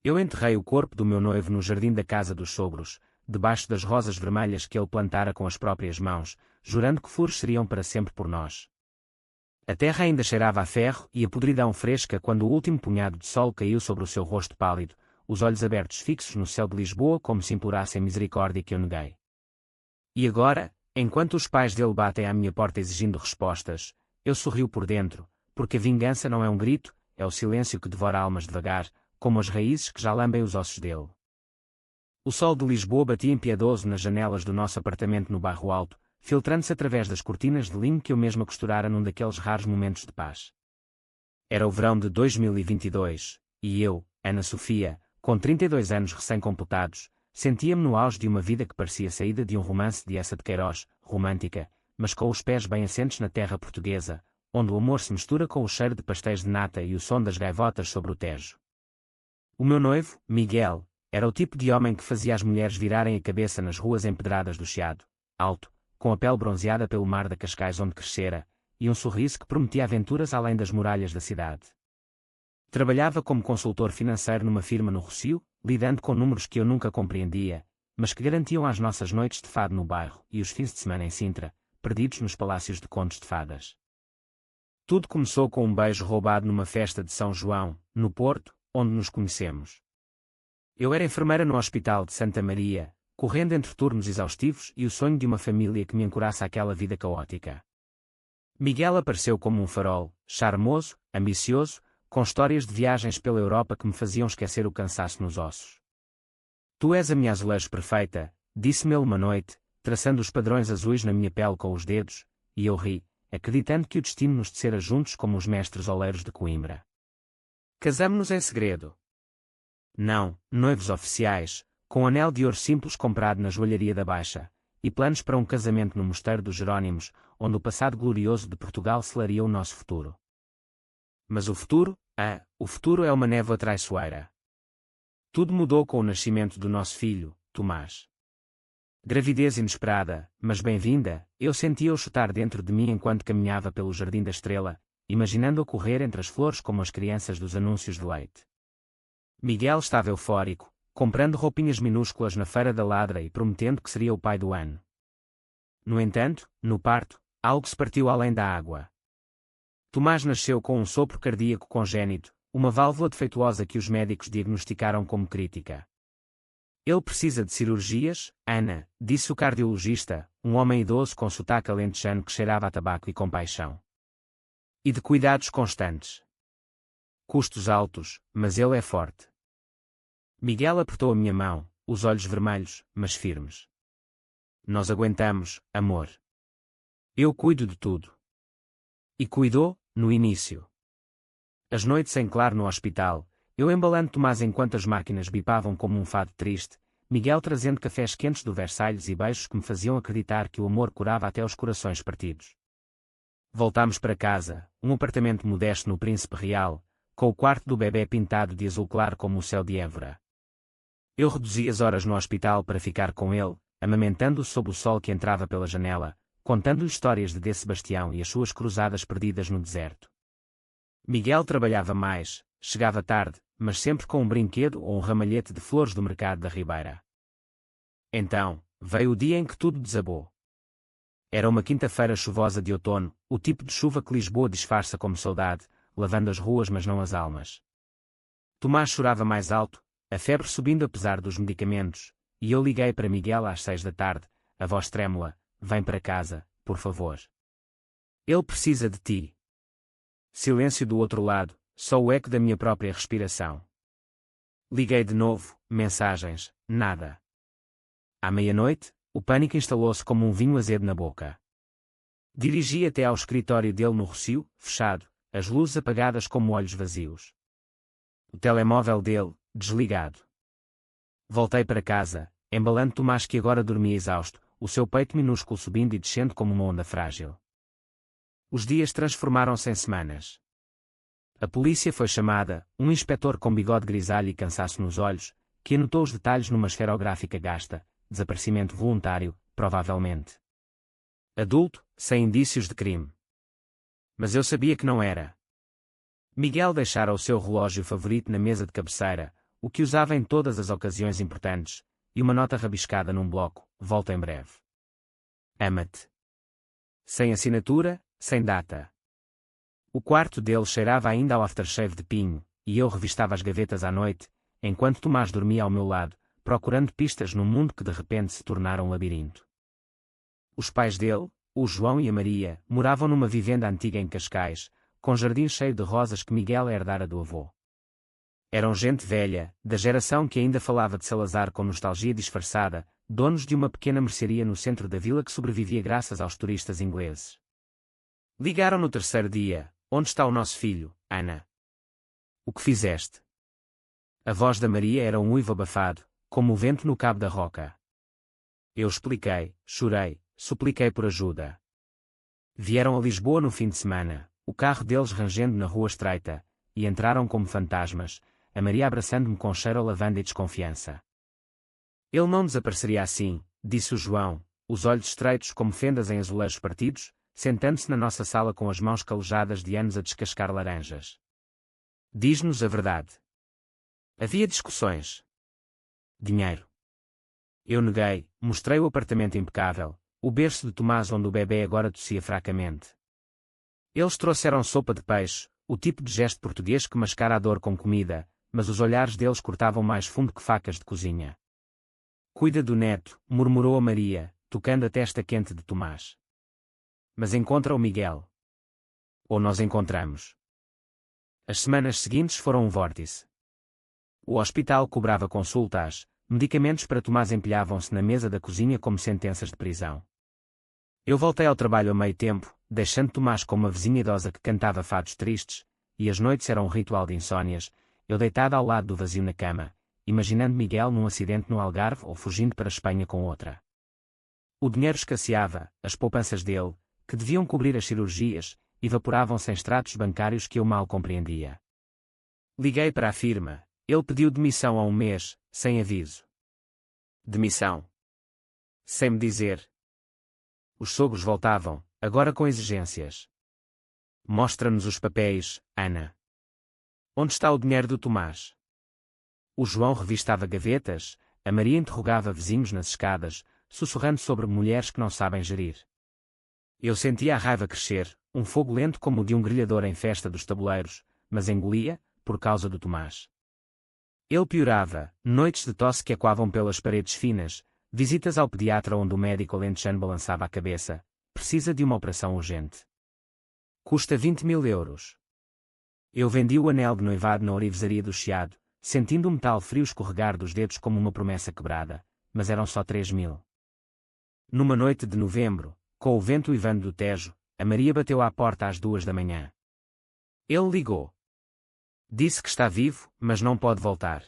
Eu enterrei o corpo do meu noivo no jardim da casa dos sogros, debaixo das rosas vermelhas que ele plantara com as próprias mãos, jurando que floresceriam para sempre por nós. A terra ainda cheirava a ferro e a podridão fresca quando o último punhado de sol caiu sobre o seu rosto pálido, os olhos abertos fixos no céu de Lisboa como se implorassem misericórdia que eu neguei. E agora, enquanto os pais dele batem à minha porta exigindo respostas, eu sorrio por dentro, porque a vingança não é um grito, é o silêncio que devora almas devagar, como as raízes que já lambem os ossos dele. O sol de Lisboa batia impiedoso nas janelas do nosso apartamento no Bairro Alto, filtrando-se através das cortinas de linho que eu mesma costurara num daqueles raros momentos de paz. Era o verão de 2022, e eu, Ana Sofia, com 32 anos recém-completados, sentia-me no auge de uma vida que parecia saída de um romance de Eça de Queiroz, romântica, mas com os pés bem assentes na terra portuguesa, onde o amor se mistura com o cheiro de pastéis de nata e o som das gaivotas sobre o Tejo. O meu noivo, Miguel, era o tipo de homem que fazia as mulheres virarem a cabeça nas ruas empedradas do Chiado, alto, com a pele bronzeada pelo mar da Cascais onde crescera, e um sorriso que prometia aventuras além das muralhas da cidade. Trabalhava como consultor financeiro numa firma no Rossio, lidando com números que eu nunca compreendia, mas que garantiam as nossas noites de fado no bairro e os fins de semana em Sintra, perdidos nos palácios de contos de fadas. Tudo começou com um beijo roubado numa festa de São João, no Porto, onde nos conhecemos. Eu era enfermeira no Hospital de Santa Maria, correndo entre turnos exaustivos e o sonho de uma família que me ancorasse àquela vida caótica. Miguel apareceu como um farol, charmoso, ambicioso, com histórias de viagens pela Europa que me faziam esquecer o cansaço nos ossos. Tu és a minha azulejo perfeita, disse-me ele uma noite, traçando os padrões azuis na minha pele com os dedos, e eu ri, acreditando que o destino nos tecera juntos como os mestres oleiros de Coimbra. Casamo-nos em segredo. Não, noivos oficiais, com anel de ouro simples comprado na joalharia da Baixa, e planos para um casamento no Mosteiro dos Jerónimos, onde o passado glorioso de Portugal selaria o nosso futuro. Mas o futuro é uma névoa traiçoeira. Tudo mudou com o nascimento do nosso filho, Tomás. Gravidez inesperada, mas bem-vinda, eu sentia-o chutar dentro de mim enquanto caminhava pelo Jardim da Estrela, imaginando-o correr entre as flores como as crianças dos anúncios de leite. Miguel estava eufórico, comprando roupinhas minúsculas na Feira da Ladra e prometendo que seria o pai do ano. No entanto, no parto, algo se partiu além da água. Tomás nasceu com um sopro cardíaco congénito, uma válvula defeituosa que os médicos diagnosticaram como crítica. Ele precisa de cirurgias, Ana, disse o cardiologista, um homem idoso com sotaque alentejano que cheirava a tabaco e compaixão. E de cuidados constantes. Custos altos, mas ele é forte. Miguel apertou a minha mão, os olhos vermelhos, mas firmes. Nós aguentamos, amor. Eu cuido de tudo. E cuidou, no início. As noites em claro no hospital, eu embalando Tomás enquanto as máquinas bipavam como um fado triste, Miguel trazendo cafés quentes do Versalhes e beijos que me faziam acreditar que o amor curava até os corações partidos. Voltámos para casa, um apartamento modesto no Príncipe Real, com o quarto do bebê pintado de azul claro como o céu de Évora. Eu reduzi as horas no hospital para ficar com ele, amamentando-o sob o sol que entrava pela janela, contando-lhe histórias de D. Sebastião e as suas cruzadas perdidas no deserto. Miguel trabalhava mais, chegava tarde, mas sempre com um brinquedo ou um ramalhete de flores do mercado da Ribeira. Então, veio o dia em que tudo desabou. Era uma quinta-feira chuvosa de outono, o tipo de chuva que Lisboa disfarça como saudade, lavando as ruas mas não as almas. Tomás chorava mais alto, a febre subindo apesar dos medicamentos, e eu liguei para Miguel às 6 da tarde, a voz trêmula, vem para casa, por favor. Ele precisa de ti. Silêncio do outro lado, só o eco da minha própria respiração. Liguei de novo, mensagens, nada. À meia-noite, o pânico instalou-se como um vinho azedo na boca. Dirigi até ao escritório dele no Rossio, fechado, as luzes apagadas como olhos vazios. O telemóvel dele, desligado. Voltei para casa, embalando Tomás que agora dormia exausto, o seu peito minúsculo subindo e descendo como uma onda frágil. Os dias transformaram-se em semanas. A polícia foi chamada, um inspetor com bigode grisalho e cansaço nos olhos, que anotou os detalhes numa esferográfica gasta, desaparecimento voluntário, provavelmente. Adulto, sem indícios de crime. Mas eu sabia que não era. Miguel deixara o seu relógio favorito na mesa de cabeceira, o que usava em todas as ocasiões importantes, e uma nota rabiscada num bloco: volta em breve. Ama-te. Sem assinatura, sem data. O quarto dele cheirava ainda ao aftershave de pinho, e eu revistava as gavetas à noite, enquanto Tomás dormia ao meu lado, procurando pistas num mundo que de repente se tornara um labirinto. Os pais dele, o João e a Maria, moravam numa vivenda antiga em Cascais, com jardim cheio de rosas que Miguel herdara do avô. Eram gente velha, da geração que ainda falava de Salazar com nostalgia disfarçada, donos de uma pequena mercearia no centro da vila que sobrevivia graças aos turistas ingleses. Ligaram no terceiro dia: onde está o nosso filho, Ana? O que fizeste? A voz da Maria era um uivo abafado, como o vento no cabo da roca. Eu expliquei, chorei, supliquei por ajuda. Vieram a Lisboa no fim de semana, o carro deles rangendo na rua estreita, e entraram como fantasmas, a Maria abraçando-me com cheiro a lavanda e desconfiança. Ele não desapareceria assim, disse o João, os olhos estreitos como fendas em azulejos partidos, sentando-se na nossa sala com as mãos calejadas de anos a descascar laranjas. Diz-nos a verdade. Havia discussões. Dinheiro. Eu neguei, mostrei o apartamento impecável, o berço de Tomás onde o bebê agora tossia fracamente. Eles trouxeram sopa de peixe, o tipo de gesto português que mascara a dor com comida, mas os olhares deles cortavam mais fundo que facas de cozinha. Cuida do neto, murmurou a Maria, tocando a testa quente de Tomás. Mas encontra o Miguel. Ou nós encontramos. As semanas seguintes foram um vórtice. O hospital cobrava consultas, medicamentos para Tomás empilhavam-se na mesa da cozinha como sentenças de prisão. Eu voltei ao trabalho a meio tempo, deixando Tomás com uma vizinha idosa que cantava fados tristes, e as noites eram um ritual de insónias, eu deitado ao lado do vazio na cama, imaginando Miguel num acidente no Algarve ou fugindo para a Espanha com outra. O dinheiro escasseava, as poupanças dele, que deviam cobrir as cirurgias, evaporavam-se em extratos bancários que eu mal compreendia. Liguei para a firma, ele pediu demissão há um mês, sem aviso. Demissão. Sem me dizer. Os sogros voltavam, agora com exigências. Mostra-nos os papéis, Ana. Onde está o dinheiro do Tomás? O João revistava gavetas, a Maria interrogava vizinhos nas escadas, sussurrando sobre mulheres que não sabem gerir. Eu sentia a raiva crescer, um fogo lento como o de um grelhador em festa dos tabuleiros, mas engolia, por causa do Tomás. Ele piorava, noites de tosse que ecoavam pelas paredes finas, visitas ao pediatra onde o médico alentejano balançava a cabeça, precisa de uma operação urgente. Custa 20.000 euros. Eu vendi o anel de noivado na orivesaria do Chiado, sentindo o metal frio escorregar dos dedos como uma promessa quebrada, mas eram só 3.000. Numa noite de novembro, com o vento uivando do Tejo, a Maria bateu à porta às 2 da manhã. Ele ligou. Disse que está vivo, mas não pode voltar.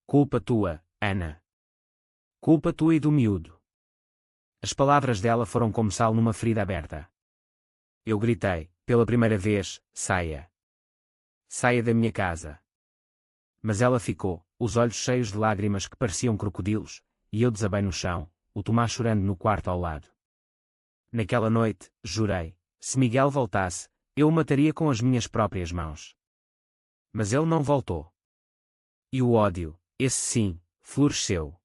Culpa tua, Ana. Culpa tua e do miúdo. As palavras dela foram como sal numa ferida aberta. Eu gritei, pela primeira vez, saia. Saia da minha casa. Mas ela ficou, os olhos cheios de lágrimas que pareciam crocodilos, e eu desabei no chão, o Tomás chorando no quarto ao lado. Naquela noite, jurei, se Miguel voltasse, eu o mataria com as minhas próprias mãos. Mas ele não voltou. E o ódio, esse sim, floresceu.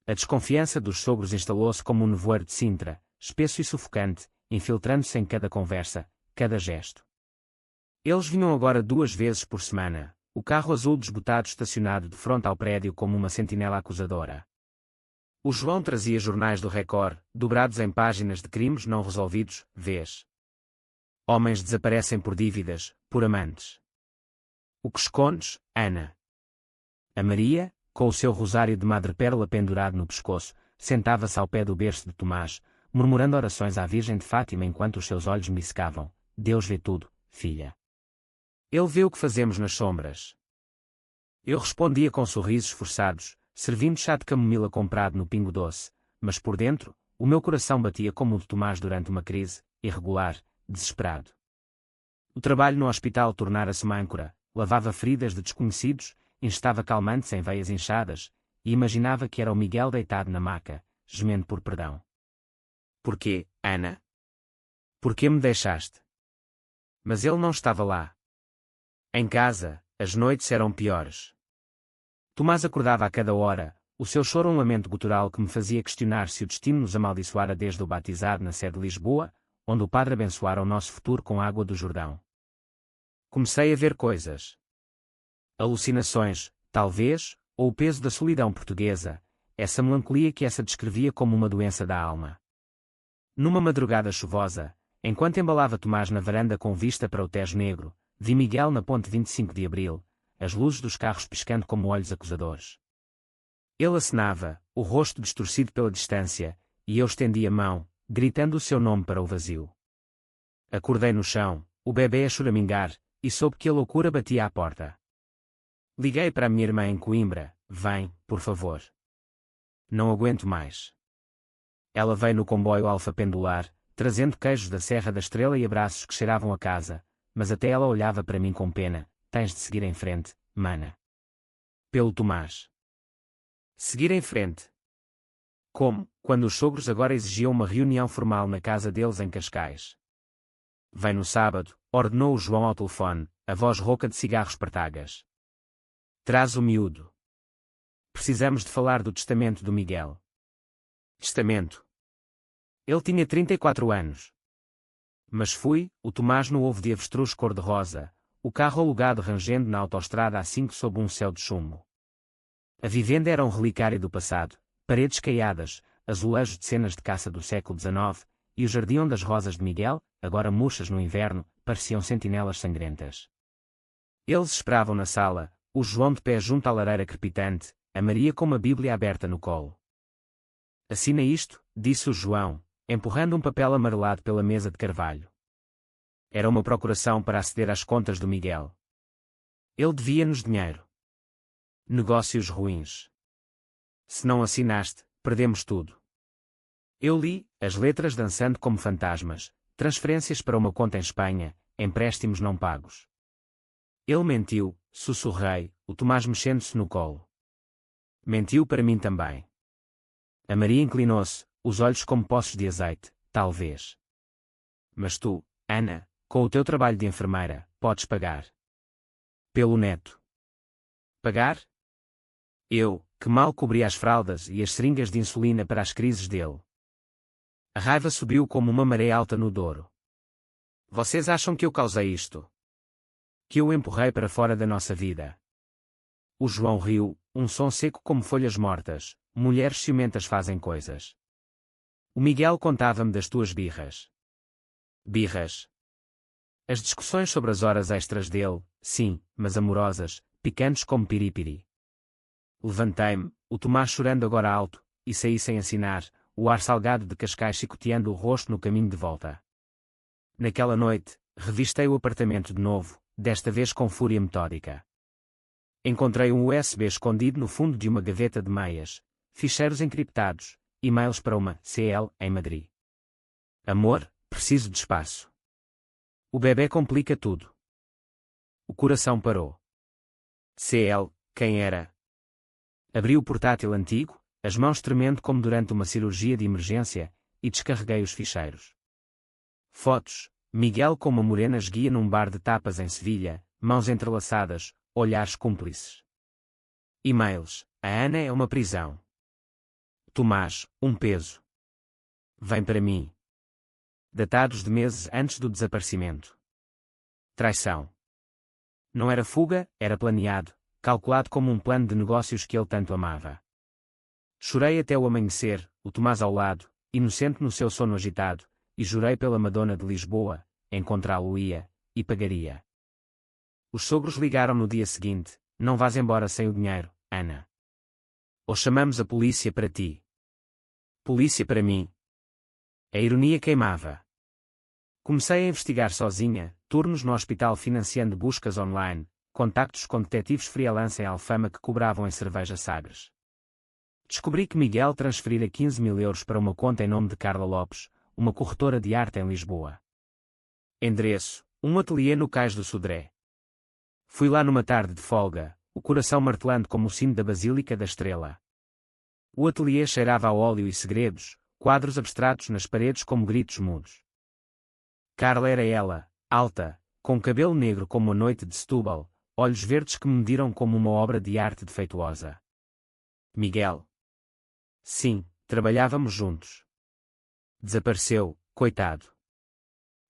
A desconfiança dos sogros instalou-se como um nevoeiro de Sintra, espesso e sufocante, infiltrando-se em cada conversa, cada gesto. Eles vinham agora 2 vezes por semana, o carro azul desbotado estacionado de frente ao prédio como uma sentinela acusadora. O João trazia jornais do Record, dobrados em páginas de crimes não resolvidos, vês. Homens desaparecem por dívidas, por amantes. O que escondes, Ana? A Maria, com o seu rosário de madrepérola pendurado no pescoço, sentava-se ao pé do berço de Tomás, murmurando orações à Virgem de Fátima enquanto os seus olhos me secavam. Deus vê tudo, filha. Ele vê o que fazemos nas sombras. Eu respondia com sorrisos forçados, servindo chá de camomila comprado no Pingo Doce, mas por dentro, o meu coração batia como o de Tomás durante uma crise, irregular, desesperado. O trabalho no hospital tornara-se uma âncora, lavava feridas de desconhecidos, injetava calmantes em veias inchadas, e imaginava que era o Miguel deitado na maca, gemendo por perdão. Porquê, Ana? Porquê me deixaste? Mas ele não estava lá. Em casa, as noites eram piores. Tomás acordava a cada hora, o seu choro um lamento gutural que me fazia questionar se o destino nos amaldiçoara desde o batizado na sé de Lisboa, onde o padre abençoara o nosso futuro com água do Jordão. Comecei a ver coisas. Alucinações, talvez, ou o peso da solidão portuguesa, essa melancolia que essa descrevia como uma doença da alma. Numa madrugada chuvosa, enquanto embalava Tomás na varanda com vista para o Tejo Negro, vi Miguel na ponte 25 de Abril, as luzes dos carros piscando como olhos acusadores. Ele acenava, o rosto distorcido pela distância, e eu estendi a mão, gritando o seu nome para o vazio. Acordei no chão, o bebê a choramingar, e soube que a loucura batia à porta. Liguei para a minha irmã em Coimbra: vem, por favor. Não aguento mais. Ela veio no comboio Alfa Pendular, trazendo queijos da Serra da Estrela e abraços que cheiravam a casa, mas até ela olhava para mim com pena: tens de seguir em frente, mana. Pelo Tomás. Seguir em frente. Como, quando os sogros agora exigiam uma reunião formal na casa deles em Cascais. Vem no sábado, ordenou o João ao telefone, a voz rouca de cigarros partagas. Traz o miúdo. Precisamos de falar do testamento do Miguel. Testamento. Ele tinha 34 anos. Mas fui, o Tomás no ovo de avestruz cor-de-rosa, o carro alugado rangendo na autoestrada A5 sob um céu de chumbo. A vivenda era um relicário do passado, paredes caiadas, azulejos de cenas de caça do século XIX, e o jardim onde as rosas de Miguel, agora murchas no inverno, pareciam sentinelas sangrentas. Eles esperavam na sala, o João de pé junto à lareira crepitante, a Maria com uma Bíblia aberta no colo. Assina isto, disse o João, empurrando um papel amarelado pela mesa de carvalho. Era uma procuração para aceder às contas do Miguel. Ele devia-nos dinheiro. Negócios ruins. Se não assinaste, perdemos tudo. Eu li, as letras dançando como fantasmas, transferências para uma conta em Espanha, empréstimos não pagos. Ele mentiu, sussurrei, o Tomás mexendo-se no colo. Mentiu para mim também. A Maria inclinou-se, os olhos como poços de azeite, talvez. Mas tu, Ana, com o teu trabalho de enfermeira, podes pagar. Pelo neto. Pagar? Eu, que mal cobria as fraldas e as seringas de insulina para as crises dele. A raiva subiu como uma maré alta no Douro. Vocês acham que eu causei isto? Que eu o empurrei para fora da nossa vida? O João riu, um som seco como folhas mortas. Mulheres ciumentas fazem coisas. O Miguel contava-me das tuas birras. Birras. As discussões sobre as horas extras dele, sim, mas amorosas, picantes como piripiri. Levantei-me, o Tomás chorando agora alto, e saí sem assinar, o ar salgado de Cascais chicoteando o rosto no caminho de volta. Naquela noite, revistei o apartamento de novo, desta vez com fúria metódica. Encontrei um USB escondido no fundo de uma gaveta de meias, ficheiros encriptados, e-mails para uma CL em Madrid. Amor, preciso de espaço. O bebê complica tudo. O coração parou. CL, quem era? Abri o portátil antigo, as mãos tremendo como durante uma cirurgia de emergência, e descarreguei os ficheiros. Fotos, Miguel com uma morena esguia num bar de tapas em Sevilha, mãos entrelaçadas, olhares cúmplices. E-mails, a Ana é uma prisão. Tomás, um peso. Vem para mim. Datados de meses antes do desaparecimento. Traição. Não era fuga, era planeado, calculado como um plano de negócios que ele tanto amava. Chorei até o amanhecer, o Tomás ao lado, inocente no seu sono agitado, e jurei pela Madonna de Lisboa, encontrá-lo-ia, e pagaria. Os sogros ligaram no dia seguinte: não vás embora sem o dinheiro, Ana. Ou chamamos a polícia para ti. Polícia para mim. A ironia queimava. Comecei a investigar sozinha, turnos no hospital financiando buscas online, contactos com detetives freelance em Alfama que cobravam em cerveja Sagres. Descobri que Miguel transferira 15.000 euros para uma conta em nome de Carla Lopes, uma corretora de arte em Lisboa. Endereço: um ateliê no Cais do Sodré. Fui lá numa tarde de folga, o coração martelando como o sino da Basílica da Estrela. O ateliê cheirava a óleo e segredos, quadros abstratos nas paredes como gritos mudos. Carla era ela, alta, com cabelo negro como a noite de Setúbal, olhos verdes que me mediram como uma obra de arte defeituosa. Miguel. Sim, trabalhávamos juntos. Desapareceu, coitado.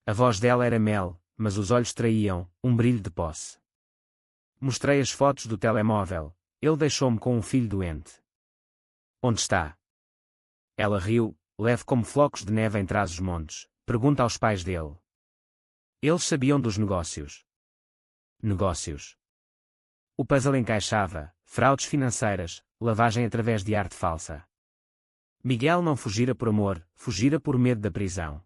A voz dela era mel, mas os olhos traíam um brilho de posse. Mostrei as fotos do telemóvel. Ele deixou-me com um filho doente. Onde está? Ela riu, leve como flocos de neve em Trás-os-Montes. Pergunta aos pais dele. Eles sabiam dos negócios. Negócios. O puzzle encaixava, fraudes financeiras, lavagem através de arte falsa. Miguel não fugira por amor, fugira por medo da prisão.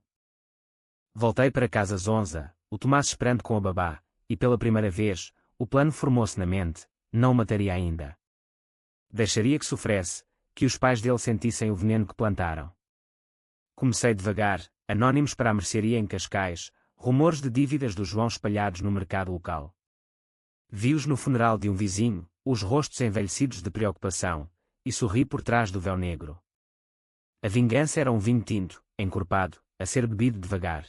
Voltei para casa zonza, o Tomás esperando com a babá, e pela primeira vez, o plano formou-se na mente, não o mataria ainda. Deixaria que sofresse, que os pais dele sentissem o veneno que plantaram. Comecei devagar, anónimos para a mercearia em Cascais, rumores de dívidas do João espalhados no mercado local. Vi-os no funeral de um vizinho, os rostos envelhecidos de preocupação, e sorri por trás do véu negro. A vingança era um vinho tinto, encorpado, a ser bebido devagar.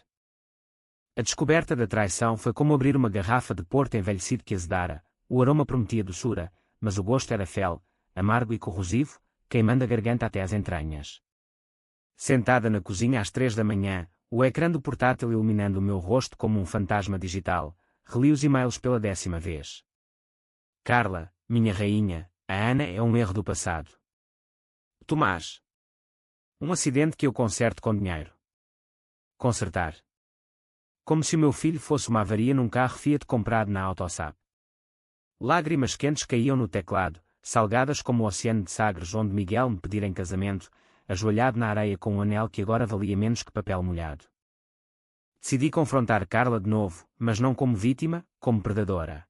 A descoberta da traição foi como abrir uma garrafa de porto envelhecido que azedara. O aroma prometia doçura, mas o gosto era fel, amargo e corrosivo, queimando a garganta até às entranhas. Sentada na cozinha às 3 da manhã, o ecrã do portátil iluminando o meu rosto como um fantasma digital, reli os e-mails pela 10ª vez. Carla, minha rainha, a Ana é um erro do passado. Tomás. Um acidente que eu conserto com dinheiro. Consertar. Como se o meu filho fosse uma avaria num carro Fiat comprado na AutoSap. Lágrimas quentes caíam no teclado, salgadas como o oceano de Sagres onde Miguel me pedira em casamento, ajoelhado na areia com um anel que agora valia menos que papel molhado. Decidi confrontar Carla de novo, mas não como vítima, como predadora.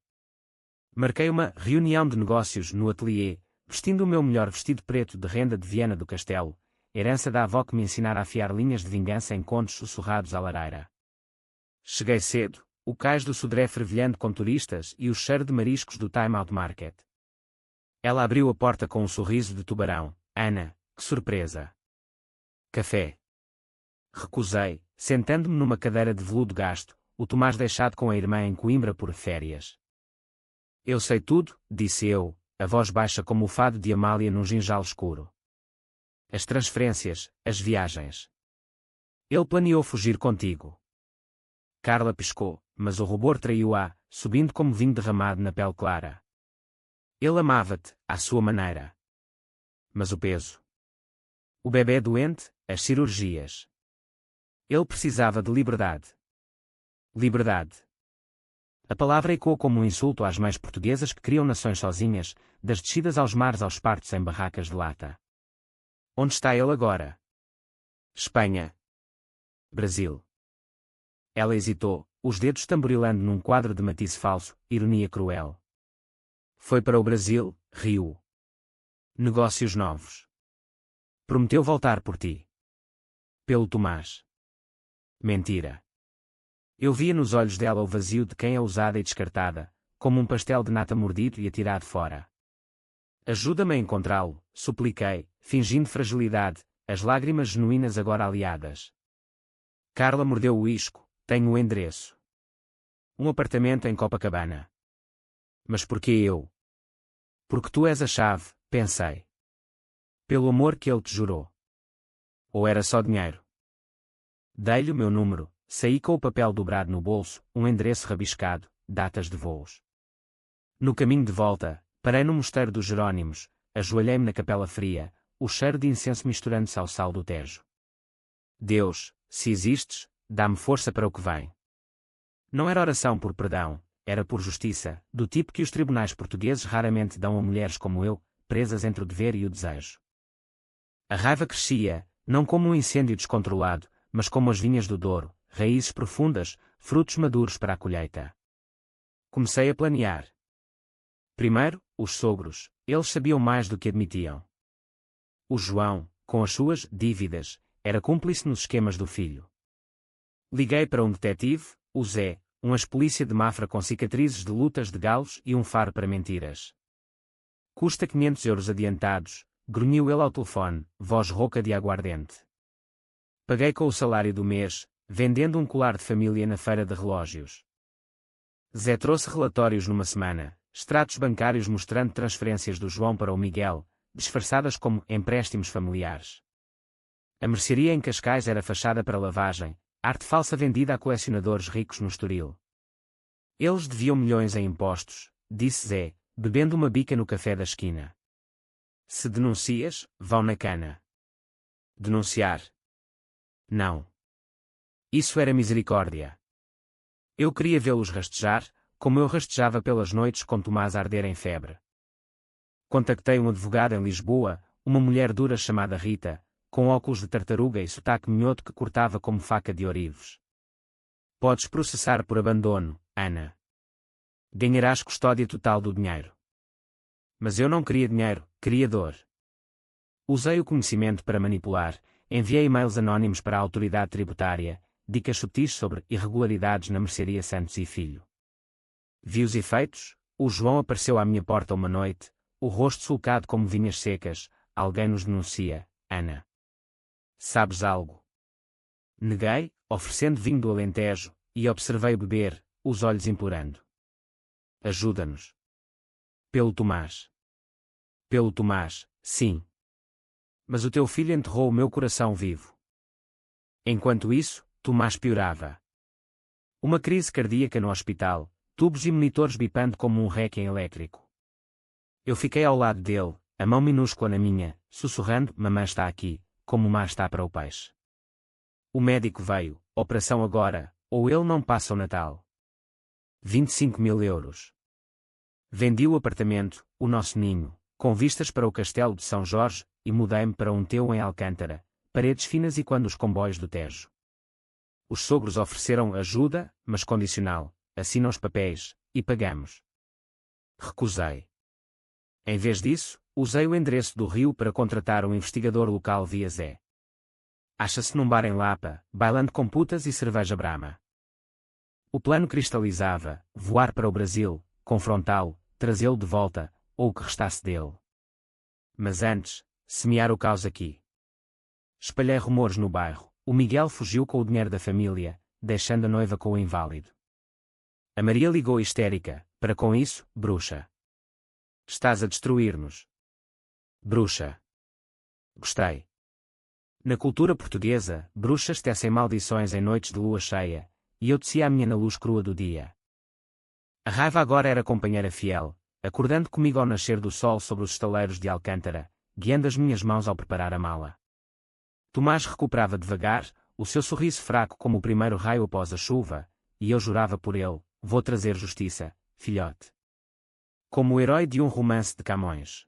Marquei uma reunião de negócios no ateliê, vestindo o meu melhor vestido preto de renda de Viana do Castelo, herança da avó que me ensinara a afiar linhas de vingança em contos sussurrados à lareira. Cheguei cedo, o cais do Sodré fervilhando com turistas e o cheiro de mariscos do Time Out Market. Ela abriu a porta com um sorriso de tubarão. Ana, que surpresa! Café. Recusei, sentando-me numa cadeira de veludo gasto, o Tomás deixado com a irmã em Coimbra por férias. Eu sei tudo, disse eu, a voz baixa como o fado de Amália num ginjal escuro. As transferências, as viagens. Ele planeou fugir contigo. Carla piscou, mas o rubor traiu-a, subindo como vinho derramado na pele clara. Ele amava-te, à sua maneira. Mas o peso. O bebê doente, as cirurgias. Ele precisava de liberdade. Liberdade. A palavra ecoou como um insulto às mães portuguesas que criam nações sozinhas, das descidas aos mares aos partos em barracas de lata. Onde está ele agora? Espanha. Brasil. Ela hesitou, os dedos tamborilando num quadro de matisse falso, ironia cruel. Foi para o Brasil, riu. Negócios novos. Prometeu voltar por ti. Pelo Tomás. Mentira. Eu via nos olhos dela o vazio de quem é usada e descartada, como um pastel de nata mordido e atirado fora. Ajuda-me a encontrá-lo, supliquei, fingindo fragilidade, as lágrimas genuínas agora aliadas. Carla mordeu o isco. Tenho o endereço. Um apartamento em Copacabana. Mas por que eu? Porque tu és a chave, pensei. Pelo amor que ele te jurou. Ou era só dinheiro? Dei-lhe o meu número, saí com o papel dobrado no bolso, um endereço rabiscado, datas de voos. No caminho de volta, parei no mosteiro dos Jerónimos, ajoelhei-me na capela fria, o cheiro de incenso misturando-se ao sal do Tejo. Deus, se existes, dá-me força para o que vem. Não era oração por perdão, era por justiça, do tipo que os tribunais portugueses raramente dão a mulheres como eu, presas entre o dever e o desejo. A raiva crescia, não como um incêndio descontrolado, mas como as vinhas do Douro, raízes profundas, frutos maduros para a colheita. Comecei a planear. Primeiro, os sogros, eles sabiam mais do que admitiam. O João, com as suas dívidas, era cúmplice nos esquemas do filho. Liguei para um detetive, o Zé, um ex-polícia de Mafra com cicatrizes de lutas de galos e um faro para mentiras. Custa 500 euros adiantados, grunhiu ele ao telefone, voz rouca de aguardente. Paguei com o salário do mês, vendendo um colar de família na feira de relógios. Zé trouxe relatórios numa semana, extratos bancários mostrando transferências do João para o Miguel, disfarçadas como empréstimos familiares. A mercearia em Cascais era fachada para lavagem, arte falsa vendida a colecionadores ricos no Estoril. Eles deviam milhões em impostos, disse Zé, bebendo uma bica no café da esquina. Se denuncias, vão na cana. Denunciar? Não. Isso era misericórdia. Eu queria vê-los rastejar, como eu rastejava pelas noites com Tomás a arder em febre. Contactei um advogado em Lisboa, uma mulher dura chamada Rita, com óculos de tartaruga e sotaque minhoto que cortava como faca de ourives. Podes processar por abandono, Ana. Ganharás custódia total do dinheiro. Mas eu não queria dinheiro, queria dor. Usei o conhecimento para manipular, enviei e-mails anónimos para a autoridade tributária, dicas sutis sobre irregularidades na mercearia Santos e Filho. Vi os efeitos, o João apareceu à minha porta uma noite, o rosto sulcado como vinhas secas, alguém nos denuncia, Ana. Sabes algo? Neguei, oferecendo vinho do Alentejo, e observei beber, os olhos implorando. Ajuda-nos. Pelo Tomás. Pelo Tomás, sim. Mas o teu filho enterrou o meu coração vivo. Enquanto isso, Tomás piorava. Uma crise cardíaca no hospital, tubos e monitores bipando como um requiem elétrico. Eu fiquei ao lado dele, a mão minúscula na minha, sussurrando, mamãe está aqui, como o mar está para o peixe. O médico veio, operação agora, ou ele não passa o Natal. 25.000 euros. Vendi o apartamento, o nosso ninho, com vistas para o castelo de São Jorge, e mudei-me para um teu em Alcântara, paredes finas e quando os comboios do Tejo. Os sogros ofereceram ajuda, mas condicional, assina os papéis, e pagamos. Recusei. Em vez disso, usei o endereço do Rio para contratar um investigador local via Zé. Acha-se num bar em Lapa, bailando com putas e cerveja Brahma. O plano cristalizava, voar para o Brasil, confrontá-lo, trazê-lo de volta, ou o que restasse dele. Mas antes, semear o caos aqui. Espalhei rumores no bairro, o Miguel fugiu com o dinheiro da família, deixando a noiva com o inválido. A Maria ligou histérica, para com isso, bruxa. Estás a destruir-nos. Bruxa. Gostei. Na cultura portuguesa, bruxas tecem maldições em noites de lua cheia, e eu tecia a minha na luz crua do dia. A raiva agora era companheira fiel, acordando comigo ao nascer do sol sobre os estaleiros de Alcântara, guiando as minhas mãos ao preparar a mala. Tomás recuperava devagar, o seu sorriso fraco como o primeiro raio após a chuva, e eu jurava por ele, vou trazer justiça, filhote. Como o herói de um romance de Camões.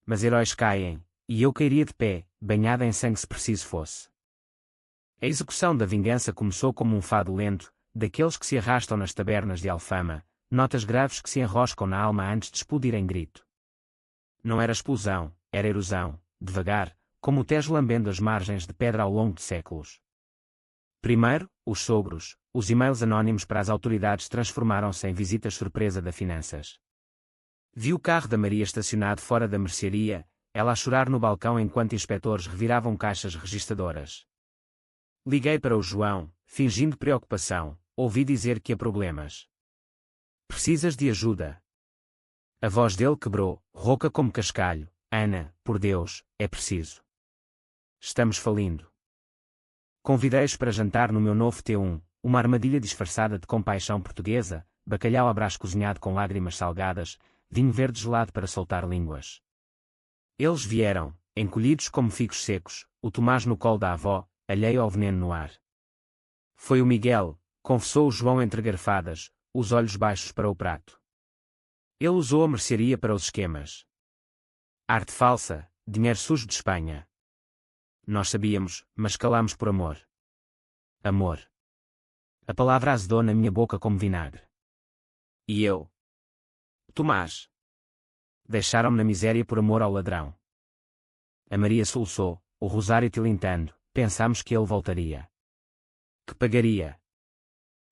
Mas heróis caem, e eu cairia de pé, banhada em sangue se preciso fosse. A execução da vingança começou como um fado lento, daqueles que se arrastam nas tabernas de Alfama, notas graves que se enroscam na alma antes de explodir em grito. Não era explosão, era erosão, devagar, como o Tejo lambendo as margens de pedra ao longo de séculos. Primeiro, os sogros, os e-mails anónimos para as autoridades transformaram-se em visitas surpresa da Finanças. Vi o carro da Maria estacionado fora da mercearia, ela a chorar no balcão enquanto inspetores reviravam caixas registadoras. Liguei para o João, fingindo preocupação, ouvi dizer que há problemas. Precisas de ajuda. A voz dele quebrou, rouca como cascalho. Ana, por Deus, é preciso. Estamos falindo. Convidei-os para jantar no meu novo T1, uma armadilha disfarçada de compaixão portuguesa, bacalhau à brás cozinhado com lágrimas salgadas, vinho verde gelado para soltar línguas. Eles vieram, encolhidos como figos secos, o Tomás no colo da avó, alheio ao veneno no ar. Foi o Miguel, confessou o João entre garfadas, os olhos baixos para o prato. Ele usou a mercearia para os esquemas. Arte falsa, dinheiro sujo de Espanha. Nós sabíamos, mas calámos por amor. Amor. A palavra azedou na minha boca como vinagre. E eu? Tomás. Deixaram-me na miséria por amor ao ladrão. A Maria soluçou, o rosário tilintando, pensámos que ele voltaria. Que pagaria?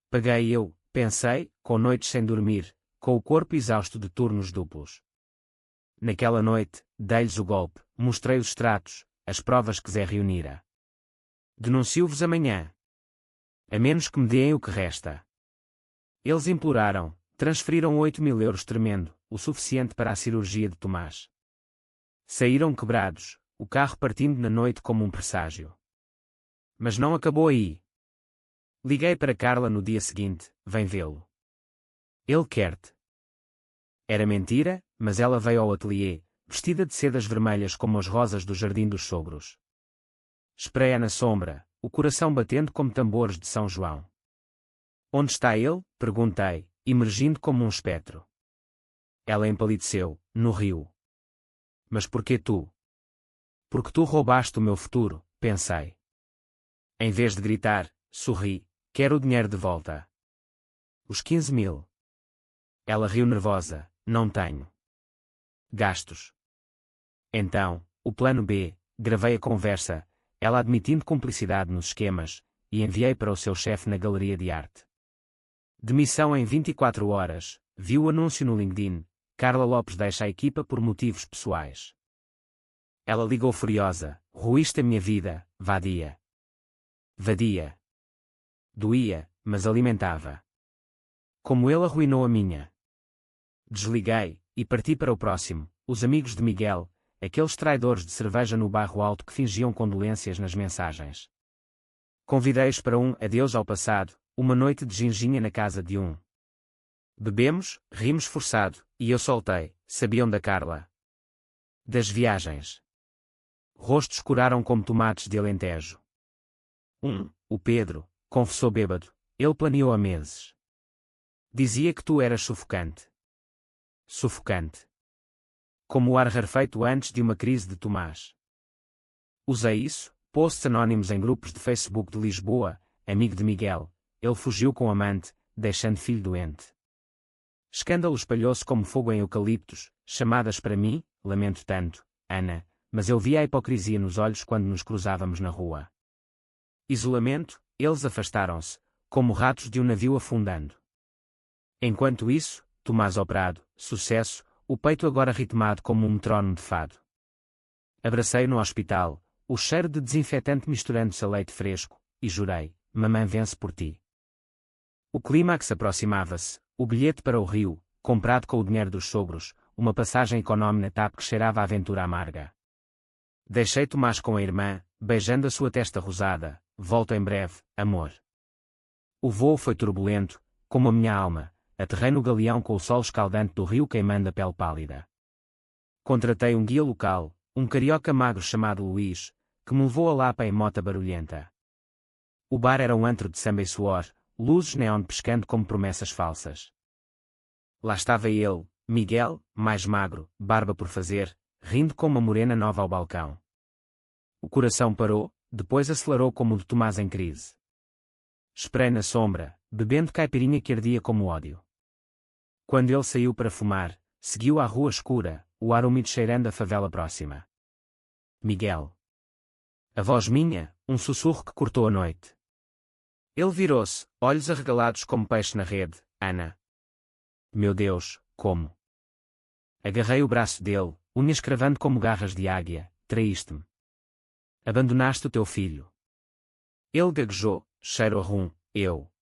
Paguei eu, pensei, com noites sem dormir, com o corpo exausto de turnos duplos. Naquela noite, dei-lhes o golpe, mostrei os extratos, as provas que Zé reunira. Denuncio-vos amanhã. A menos que me deem o que resta. Eles imploraram, transferiram 8.000 euros tremendo, o suficiente para a cirurgia de Tomás. Saíram quebrados, o carro partindo na noite como um presságio. Mas não acabou aí. Liguei para Carla no dia seguinte, vem vê-lo. Ele quer-te. Era mentira, mas ela veio ao ateliê, vestida de sedas vermelhas como as rosas do jardim dos sogros. Esperei-a na sombra, o coração batendo como tambores de São João. Onde está ele? Perguntei, emergindo como um espectro. Ela empalideceu, no rio. Mas por que tu? Porque tu roubaste o meu futuro, pensei. Em vez de gritar, sorri, quero o dinheiro de volta. Os 15.000. Ela riu nervosa, não tenho. Gastos. Então, o plano B, gravei a conversa, ela admitindo cumplicidade nos esquemas, e enviei para o seu chefe na galeria de arte. Demissão em 24 horas, viu o anúncio no LinkedIn, Carla Lopes deixa a equipa por motivos pessoais. Ela ligou furiosa, ruíste a minha vida, vadia. Vadia. Doía, mas alimentava. Como ele arruinou a minha. Desliguei, e parti para o próximo, os amigos de Miguel, aqueles traidores de cerveja no bairro alto que fingiam condolências nas mensagens. Convidei-os para um adeus ao passado, uma noite de ginginha na casa de um. Bebemos, rimos forçado, e eu soltei, sabiam da Carla. Das viagens. Rostos curaram como tomates de Alentejo. O Pedro, confessou bêbado, ele planeou há meses. Dizia que tu eras sufocante. Sufocante. Como o ar rarefeito antes de uma crise de Tomás. Usei isso, posts anónimos em grupos de Facebook de Lisboa, amigo de Miguel, ele fugiu com amante, deixando filho doente. Escândalo espalhou-se como fogo em eucaliptos, chamadas para mim, lamento tanto, Ana, mas eu via a hipocrisia nos olhos quando nos cruzávamos na rua. Isolamento, eles afastaram-se, como ratos de um navio afundando. Enquanto isso, Tomás operado, sucesso, o peito agora ritmado como um metrónomo de fado. Abracei no hospital, o cheiro de desinfetante misturando-se a leite fresco, e jurei, mamãe vence por ti. O clímax aproximava-se, o bilhete para o Rio, comprado com o dinheiro dos sogros, uma passagem económica na TAP que cheirava a aventura amarga. Deixei Tomás com a irmã, beijando a sua testa rosada, volto em breve, amor. O voo foi turbulento, como a minha alma, aterrei no galeão com o sol escaldante do rio queimando a pele pálida. Contratei um guia local, um carioca magro chamado Luís, que me levou a Lapa em mota barulhenta. O bar era um antro de samba e suor, luzes neon pescando como promessas falsas. Lá estava ele, Miguel, mais magro, barba por fazer, rindo como uma morena nova ao balcão. O coração parou, depois acelerou como o de Tomás em crise. Esperei na sombra, bebendo caipirinha que ardia como ódio. Quando ele saiu para fumar, seguiu à rua escura, o ar úmido cheirando a favela próxima. Miguel. A voz minha, um sussurro que cortou a noite. Ele virou-se, olhos arregalados como peixe na rede, Ana. Meu Deus, como? Agarrei o braço dele, unhas cravando como garras de águia, traíste-me. Abandonaste o teu filho. Ele gaguejou, cheiro a rum, eu.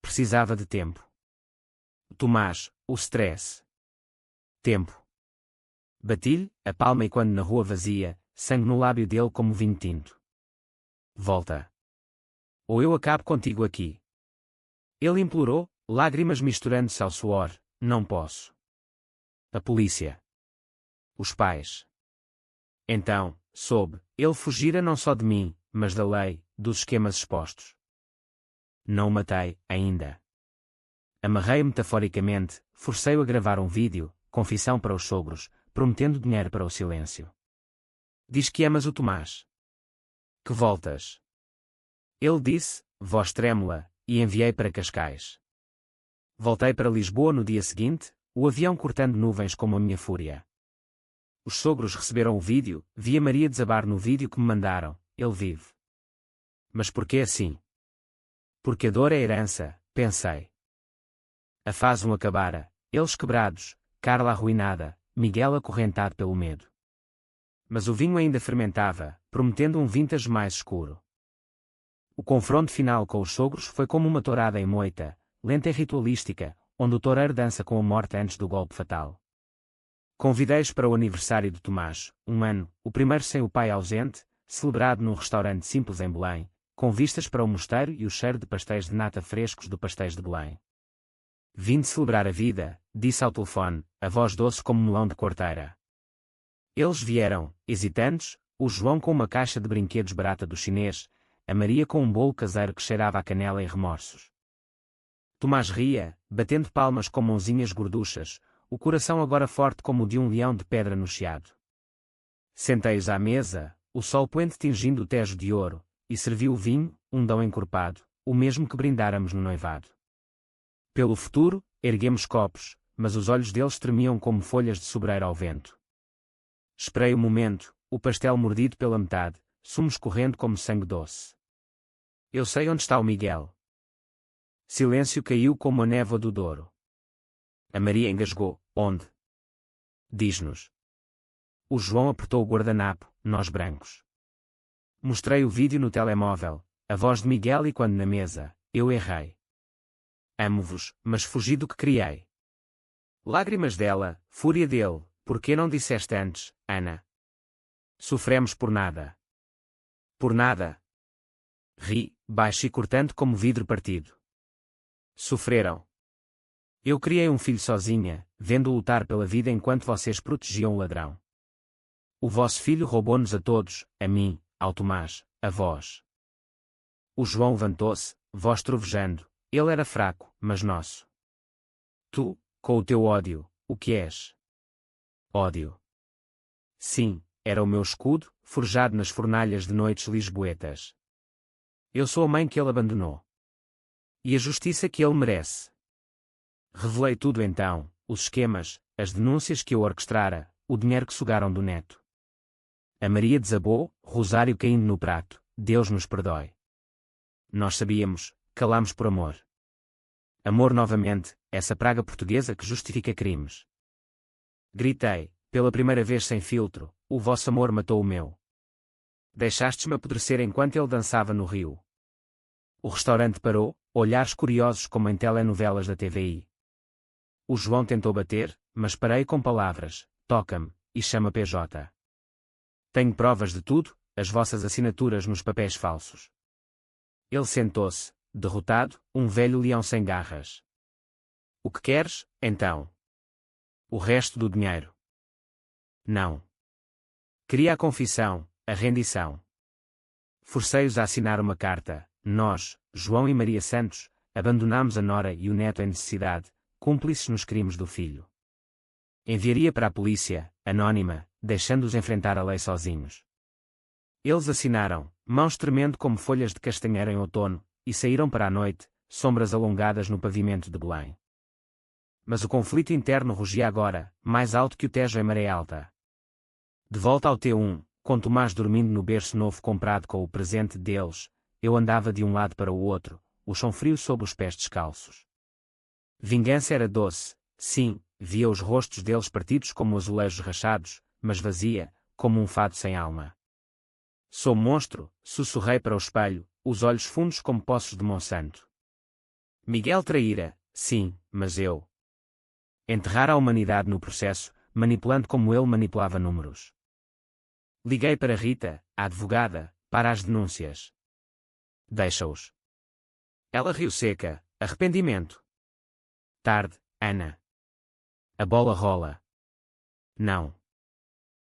Precisava de tempo. Tomás, o stress. Tempo. Bati-lhe, a palma e quando na rua vazia, sangue no lábio dele como vinho tinto. Volta. Ou eu acabo contigo aqui. Ele implorou, lágrimas misturando-se ao suor, não posso. A polícia. Os pais. Então, soube, ele fugira não só de mim, mas da lei, dos esquemas expostos. Não o matei, ainda. Amarrei-o metaforicamente, forcei-o a gravar um vídeo, confissão para os sogros, prometendo dinheiro para o silêncio. Diz que amas o Tomás. Que voltas. Ele disse, voz trêmula, e enviei para Cascais. Voltei para Lisboa no dia seguinte, o avião cortando nuvens como a minha fúria. Os sogros receberam o vídeo, vi a Maria desabar no vídeo que me mandaram, ele vive. Mas por que assim? Porque a dor é herança, pensei. A fase 1 acabara, eles quebrados, Carla arruinada, Miguel acorrentado pelo medo. Mas o vinho ainda fermentava, prometendo um vintage mais escuro. O confronto final com os sogros foi como uma tourada em moita, lenta e ritualística, onde o toureiro dança com a morte antes do golpe fatal. Convidei-os para o aniversário de Tomás, um ano, o primeiro sem o pai ausente, celebrado num restaurante simples em Belém, com vistas para o mosteiro e o cheiro de pastéis de nata frescos do Pastéis de Belém. Vim de celebrar a vida, disse ao telefone, a voz doce como melão de quarteira. Eles vieram, hesitantes, o João com uma caixa de brinquedos barata do chinês, a Maria com um bolo caseiro que cheirava a canela e remorsos. Tomás ria, batendo palmas com mãozinhas gorduchas, o coração agora forte como o de um leão de pedra no chiado. Sentei-os à mesa, o sol poente tingindo o tejo de ouro, e serviu o vinho, um dão encorpado, o mesmo que brindáramos no noivado. Pelo futuro, erguemos copos, mas os olhos deles tremiam como folhas de sobreiro ao vento. Esperei o momento, o pastel mordido pela metade, sumo escorrendo como sangue doce. Eu sei onde está o Miguel. Silêncio caiu como a névoa do Douro. A Maria engasgou, onde? Diz-nos. O João apertou o guardanapo, nós brancos. Mostrei o vídeo no telemóvel, a voz de Miguel e quando na mesa, eu errei. Amo-vos, mas fugi do que criei. Lágrimas dela, fúria dele, por que não disseste antes, Ana? Sofremos por nada. Por nada. Ri, baixo e cortante como vidro partido. Sofreram. Eu criei um filho sozinha, vendo-o lutar pela vida enquanto vocês protegiam o ladrão. O vosso filho roubou-nos a todos, a mim, ao Tomás, a vós. O João levantou-se, voz trovejando, ele era fraco, mas nosso. Tu, com o teu ódio, o que és? Ódio. Sim, era o meu escudo, forjado nas fornalhas de noites lisboetas. Eu sou a mãe que ele abandonou. E a justiça que ele merece. Revelei tudo então, os esquemas, as denúncias que eu orquestrara, o dinheiro que sugaram do neto. A Maria desabou, rosário caindo no prato, Deus nos perdoe. Nós sabíamos, calámos por amor. Amor novamente, essa praga portuguesa que justifica crimes. Gritei, pela primeira vez sem filtro, o vosso amor matou o meu. Deixastes-me apodrecer enquanto ele dançava no rio. O restaurante parou, olhares curiosos como em telenovelas da TVI. O João tentou bater, mas parei com palavras, toca-me, e chama PJ. Tenho provas de tudo, as vossas assinaturas nos papéis falsos. Ele sentou-se, derrotado, um velho leão sem garras. O que queres, então? O resto do dinheiro. Não. Queria a confissão, a rendição. Forcei-os a assinar uma carta. Nós, João e Maria Santos, abandonámos a nora e o neto em necessidade, cúmplices nos crimes do filho. Enviaria para a polícia, anônima, deixando-os enfrentar a lei sozinhos. Eles assinaram, mãos tremendo como folhas de castanheira em outono, e saíram para a noite, sombras alongadas no pavimento de Belém. Mas o conflito interno rugia agora, mais alto que o Tejo em maré alta. De volta ao T1, com Tomás dormindo no berço novo comprado com o presente deles, eu andava de um lado para o outro, o chão frio sob os pés descalços. Vingança era doce, sim, via os rostos deles partidos como azulejos rachados, mas vazia, como um fado sem alma. Sou monstro, sussurrei para o espelho, os olhos fundos como poços de Monsanto. Miguel traíra, sim, mas eu. Enterrar a humanidade no processo, manipulando como ele manipulava números. Liguei para Rita, a advogada, para as denúncias. Deixa-os. Ela riu seca, arrependimento. Tarde, Ana. A bola rola. Não.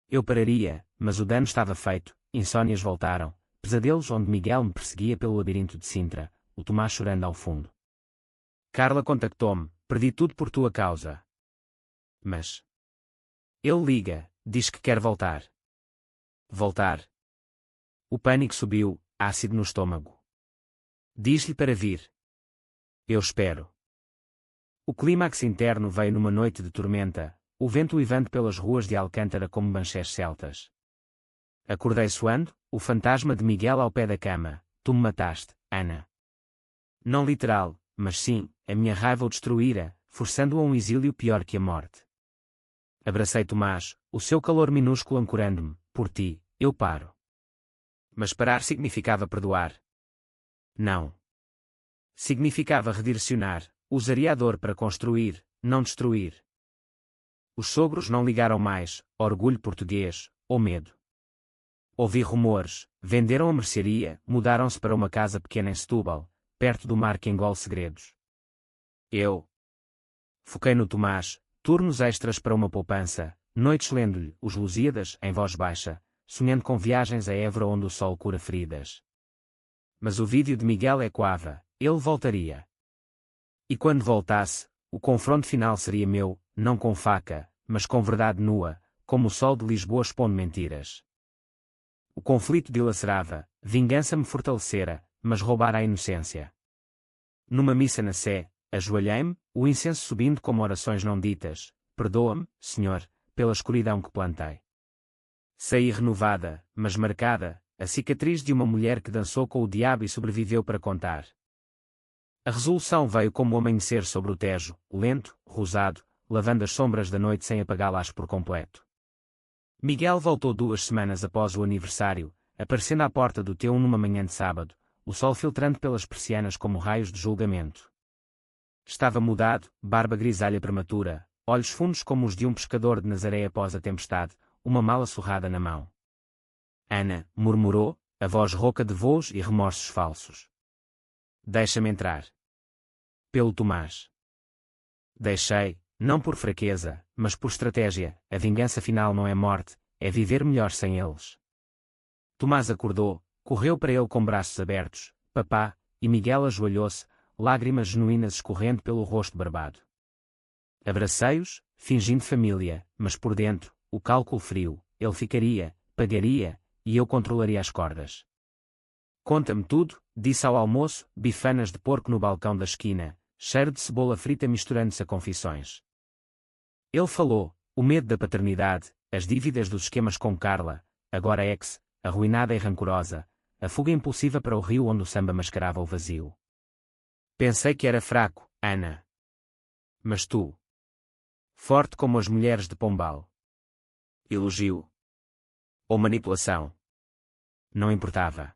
Eu pararia, mas o dano estava feito, insônias voltaram, pesadelos onde Miguel me perseguia pelo labirinto de Sintra, o Tomás chorando ao fundo. Carla contactou-me, perdi tudo por tua causa. Mas. Ele liga, diz que quer voltar. Voltar. O pânico subiu, ácido no estômago. Diz-lhe para vir. Eu espero. O clímax interno veio numa noite de tormenta, o vento uivando pelas ruas de Alcântara como banchés celtas. Acordei suando, o fantasma de Miguel ao pé da cama. Tu me mataste, Ana. Não literal, mas sim, a minha raiva o destruíra, forçando-o a um exílio pior que a morte. Abracei Tomás, o seu calor minúsculo ancorando-me, por ti, eu paro. Mas parar significava perdoar. Não. Significava redirecionar, Usaria a dor para construir, não destruir. Os sogros não ligaram mais, orgulho português, ou medo. Ouvi rumores, venderam a mercearia, mudaram-se para uma casa pequena em Setúbal, perto do mar que engole segredos. Eu foquei no Tomás, turnos extras para uma poupança, noites lendo-lhe Os Lusíadas em voz baixa, sonhando com viagens a Évora onde o sol cura feridas. Mas o vídeo de Miguel ecoava, ele voltaria. E quando voltasse, o confronto final seria meu, não com faca, mas com verdade nua, como o sol de Lisboa expondo mentiras. O conflito dilacerava, vingança me fortalecera, mas roubara a inocência. Numa missa na Sé, ajoelhei-me, o incenso subindo como orações não ditas, perdoa-me, Senhor, pela escuridão que plantei. Saí renovada, mas marcada, a cicatriz de uma mulher que dançou com o diabo e sobreviveu para contar. A resolução veio como o amanhecer sobre o Tejo, lento, rosado, lavando as sombras da noite sem apagá-las por completo. Miguel voltou 2 semanas após o aniversário, aparecendo à porta do T1 numa manhã de sábado, o sol filtrando pelas persianas como raios de julgamento. Estava mudado, barba grisalha prematura, olhos fundos como os de um pescador de Nazaré após a tempestade, uma mala surrada na mão. Ana, murmurou, a voz rouca de voos e remorsos falsos. Deixa-me entrar. Pelo Tomás. Deixei, não por fraqueza, mas por estratégia, a vingança final não é morte, é viver melhor sem eles. Tomás acordou, correu para ele com braços abertos, papá, e Miguel ajoelhou-se, lágrimas genuínas escorrendo pelo rosto barbado. Abracei-os, fingindo família, mas por dentro, o cálculo frio, ele ficaria, pagaria, e eu controlaria as cordas. Conta-me tudo, disse ao almoço, bifanas de porco no balcão da esquina, cheiro de cebola frita misturando-se a confissões. Ele falou, o medo da paternidade, as dívidas dos esquemas com Carla, agora ex, arruinada e rancorosa, a fuga impulsiva para o rio onde o samba mascarava o vazio. Pensei que era fraco, Ana. Mas tu. Forte como as mulheres de Pombal. Elogio. Ou manipulação. Não importava.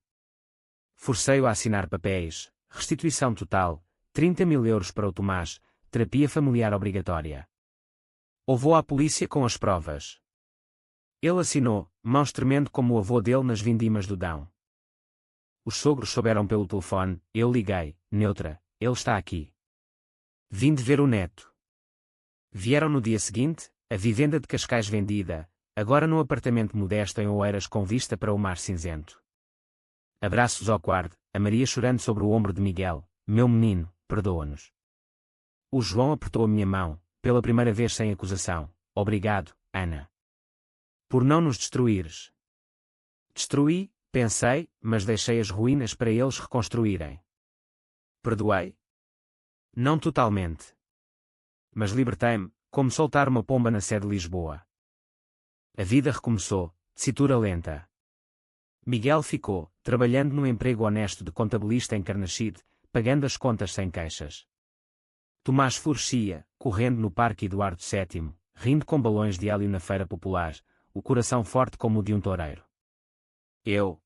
Forcei-o a assinar papéis, restituição total, 30.000 euros para o Tomás, terapia familiar obrigatória. Ou vou à polícia com as provas. Ele assinou, mãos tremendo como o avô dele nas vindimas do Dão. Os sogros souberam pelo telefone, eu liguei, neutra, ele está aqui. Vim de ver o neto. Vieram no dia seguinte, a vivenda de Cascais vendida, agora num apartamento modesto em Oeiras com vista para o mar cinzento. Abraços ao quarto, a Maria chorando sobre o ombro de Miguel, meu menino, perdoa-nos. O João apertou a minha mão, pela primeira vez sem acusação, obrigado, Ana. Por não nos destruires. Destruí, pensei, mas deixei as ruínas para eles reconstruírem. Perdoei? Não totalmente. Mas libertei-me, como soltar uma pomba na Sé de Lisboa. A vida recomeçou, tessitura lenta. Miguel ficou, trabalhando num emprego honesto de contabilista em Carnaxide, pagando as contas sem queixas. Tomás florescia, correndo no Parque Eduardo VII, rindo com balões de hélio na feira popular, o coração forte como o de um toureiro. Eu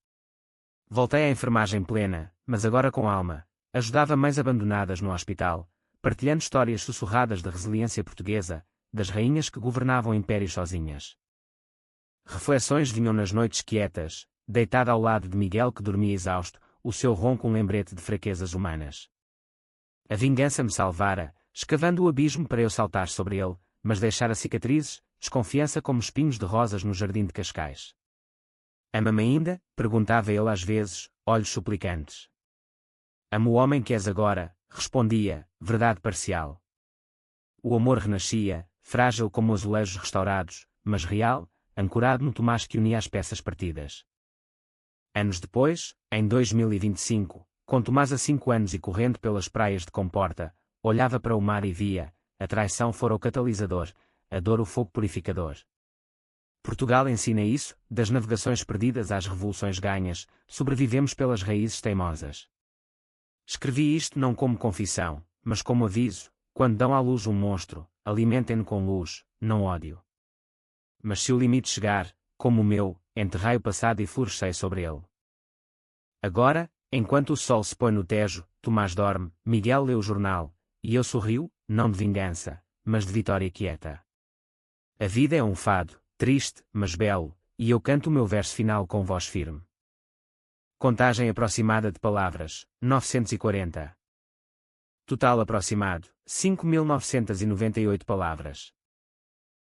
voltei à enfermagem plena, mas agora com alma, ajudava mães abandonadas no hospital, partilhando histórias sussurradas da resiliência portuguesa, das rainhas que governavam impérios sozinhas. Reflexões vinham nas noites quietas, deitado ao lado de Miguel que dormia exausto, o seu ronco um lembrete de fraquezas humanas. A vingança me salvara, escavando o abismo para eu saltar sobre ele, mas deixara cicatrizes, desconfiança como espinhos de rosas no jardim de Cascais. Ama-me ainda? Perguntava ele às vezes, olhos suplicantes. Amo o homem que és agora, respondia, verdade parcial. O amor renascia, frágil como azulejos restaurados, mas real, ancorado no Tomás que unia as peças partidas. Anos depois, em 2025, com Tomás a 5 anos e correndo pelas praias de Comporta, olhava para o mar e via, a traição fora o catalisador, a dor o fogo purificador. Portugal ensina isso, das navegações perdidas às revoluções ganhas, sobrevivemos pelas raízes teimosas. Escrevi isto não como confissão, mas como aviso, quando dão à luz um monstro, alimentem-no com luz, não ódio. Mas se o limite chegar, como o meu, enterrai o passado e florescei sobre ele. Agora, enquanto o sol se põe no Tejo, Tomás dorme, Miguel lê o jornal, E eu sorrio, não de vingança, mas de vitória quieta. A vida é um fado, triste, mas belo, e eu canto o meu verso final com voz firme. Contagem aproximada de palavras, 940. Total aproximado, 5.998 palavras.